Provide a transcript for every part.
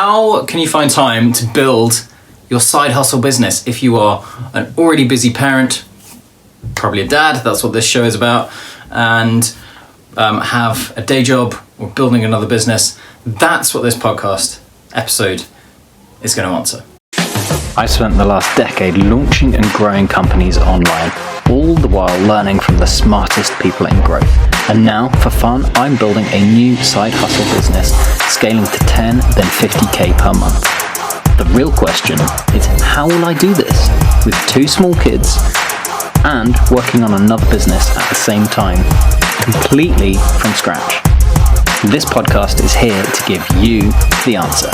How can you find time to build your side hustle business if you are an already busy parent, probably a dad, that's what this show is about, and have a day job or building another business? That's what this podcast episode is going to answer. I spent the last decade launching and growing companies online, all the while learning from the smartest people in growth. And now, for fun, I'm building a new side hustle business, scaling to 10, then 50k per month. The real question is, how will I do this with 2 small kids and working on another business at the same time, completely from scratch? This podcast is here to give you the answer.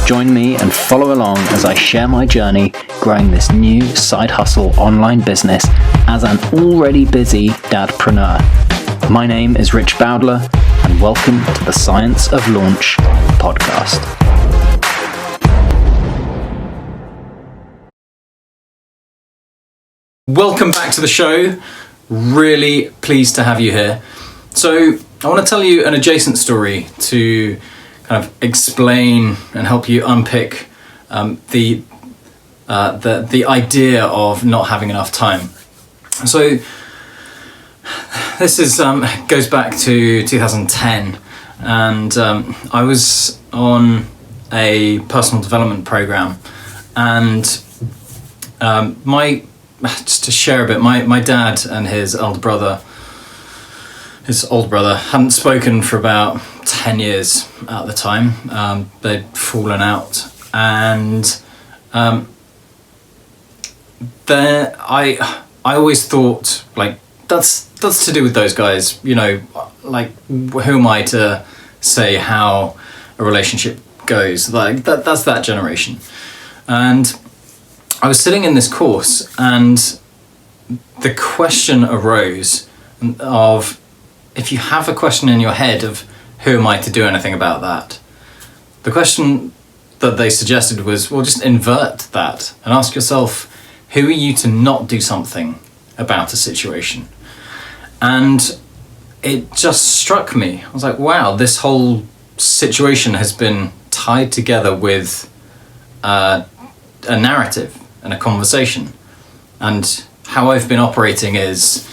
Join me and follow along as I share my journey growing this new side hustle online business as an already busy dadpreneur. My name is Rich Bowdler, and welcome to the Science of Launch podcast. Welcome back to the show. Really pleased to have you here. So I want to tell you an adjacent story to kind of explain and help you unpick the idea of not having enough time. So this is goes back to 2010, and I was on a personal development program, and just to share a bit, my dad and his older brother hadn't spoken for about 10 years at the time. They'd fallen out, and I always thought, like, that's to do with those guys, you know, like, who am I to say how a relationship goes? Like, that's that generation. And I was sitting in this course, and the question arose of, if you have a question in your head of who am I to do anything about that, the question that they suggested was, well, just invert that and ask yourself, who are you to not do something about a situation? And it just struck me. I was like, wow, this whole situation has been tied together with a narrative and a conversation. And how I've been operating is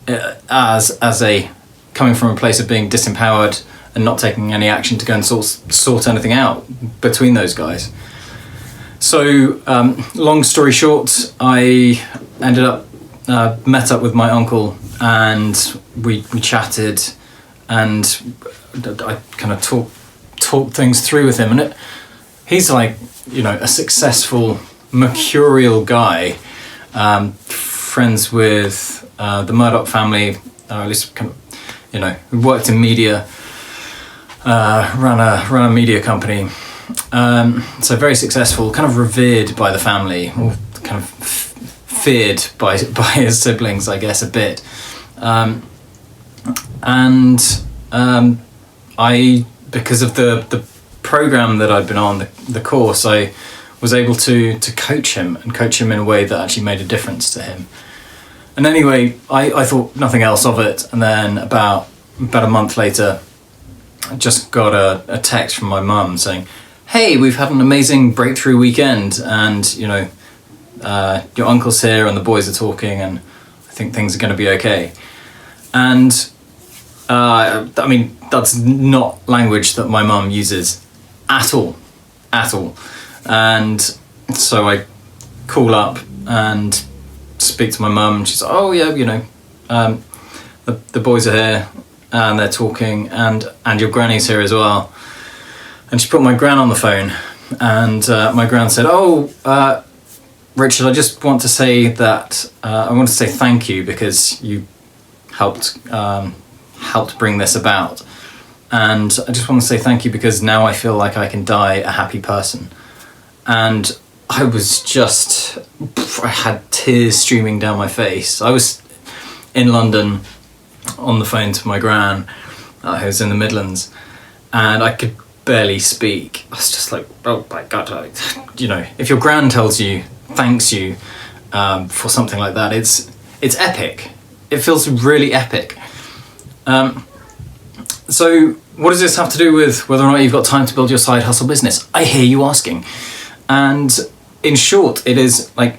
as a coming from a place of being disempowered and not taking any action to go and sort anything out between those guys. So long story short, I ended up met up with my uncle, and we chatted, and I kind of talked things through with him. And he's like, you know, a successful, mercurial guy, friends with the Murdoch family, or at least kind of, you know, worked in media, ran a media company. So very successful, kind of revered by the family, or kind of feared by his siblings, I guess, a bit. I, because of the program that I'd been on, the course, I was able to coach him in a way that actually made a difference to him. And anyway, I thought nothing else of it, and then about a month later, I just got a text from my mum saying, hey, we've had an amazing breakthrough weekend, and, you know, your uncle's here and the boys are talking, and I think things are going to be okay. And I mean, that's not language that my mum uses at all. And so I call up and speak to my mum, and she's like, oh yeah, you know, the boys are here and they're talking, and your granny's here as well. And she put my gran on the phone, and my gran said, oh, Richard, I just want to say that I want to say thank you, because you helped bring this about, and I just want to say thank you because now I feel like I can die a happy person. And I was just, I had tears streaming down my face. I was in London on the phone to my gran, who was in the Midlands, and I could barely speak. I was just like, oh my God, you know, if your gran tells you, thanks you for something like that, it's epic. It feels really epic. So what does this have to do with whether or not you've got time to build your side hustle business? I hear you asking. And in short, it is like,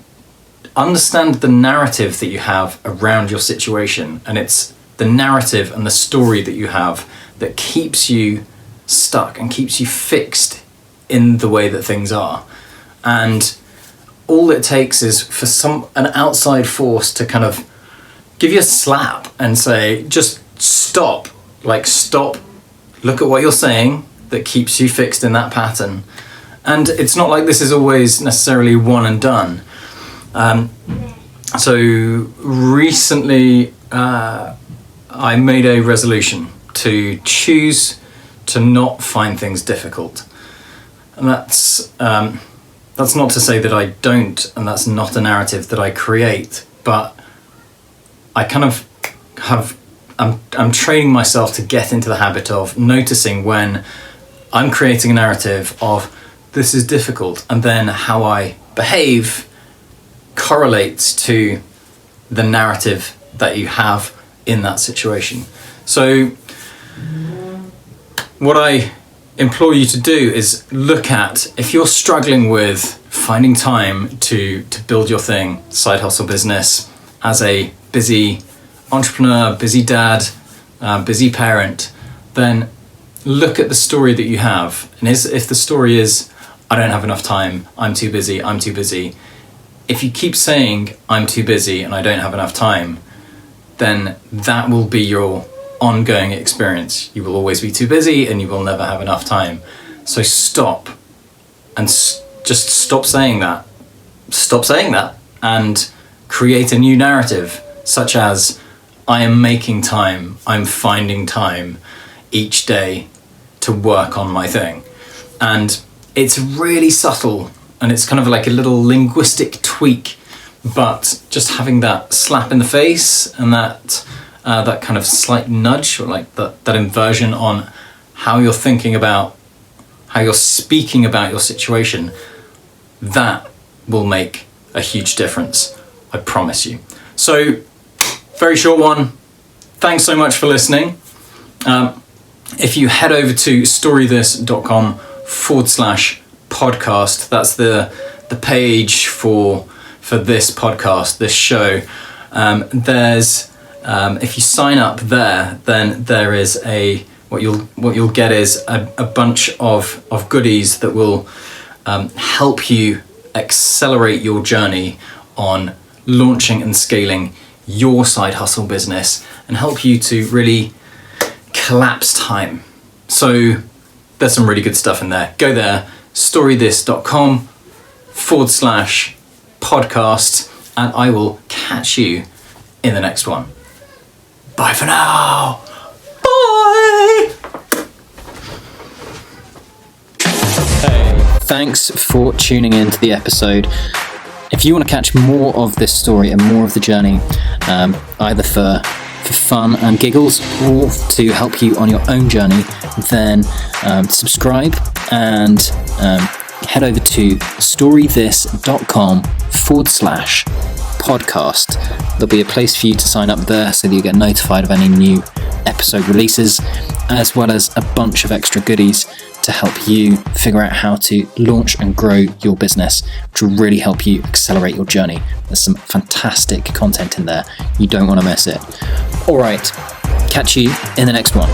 understand the narrative that you have around your situation, and it's the narrative and the story that you have that keeps you stuck and keeps you fixed in the way that things are. And all it takes is for an outside force to kind of give you a slap and say, just stop, look at what you're saying that keeps you fixed in that pattern. And it's not like this is always necessarily one and done. So recently I made a resolution to choose to not find things difficult. And that's not to say that I don't, and that's not a narrative that I create, but I kind of I'm training myself to get into the habit of noticing when I'm creating a narrative of this is difficult, and then how I behave correlates to the narrative that you have in that situation. So what I implore you to do is look at, if you're struggling with finding time to build your thing, side hustle business, as a busy entrepreneur, busy dad, busy parent, then look at the story that you have. And if the story is, I don't have enough time, I'm too busy, if you keep saying, I'm too busy and I don't have enough time, then that will be your ongoing experience. You will always be too busy and you will never have enough time. So stop and just stop saying that. Stop saying that and create a new narrative, such as, I am making time, I'm finding time each day to work on my thing. And it's really subtle, and it's kind of like a little linguistic tweak, but just having that slap in the face and that kind of slight nudge, or like that inversion on how you're thinking about, how you're speaking about your situation, that will make a huge difference, I promise you. So, very short one. Thanks so much for listening. If you head over to Storythis.com/podcast, that's the page for this podcast, this show. There's if you sign up there, then there is what you'll get is a bunch of goodies that will help you accelerate your journey on launching and scaling your side hustle business, and help you to really collapse time. So there's some really good stuff in there. Go there, Storythis.com/podcast, and I will catch you in the next one. Bye for now. Bye. Hey, thanks for tuning in to the episode. If you want to catch more of this story and more of the journey, either for fun and giggles or to help you on your own journey, then subscribe and head over to Storythis.com/podcast. There'll be a place for you to sign up there so that you get notified of any new episode releases, as well as a bunch of extra goodies to help you figure out how to launch and grow your business, which will really help you accelerate your journey. There's some fantastic content in there. You don't want to miss it. All right, catch you in the next one.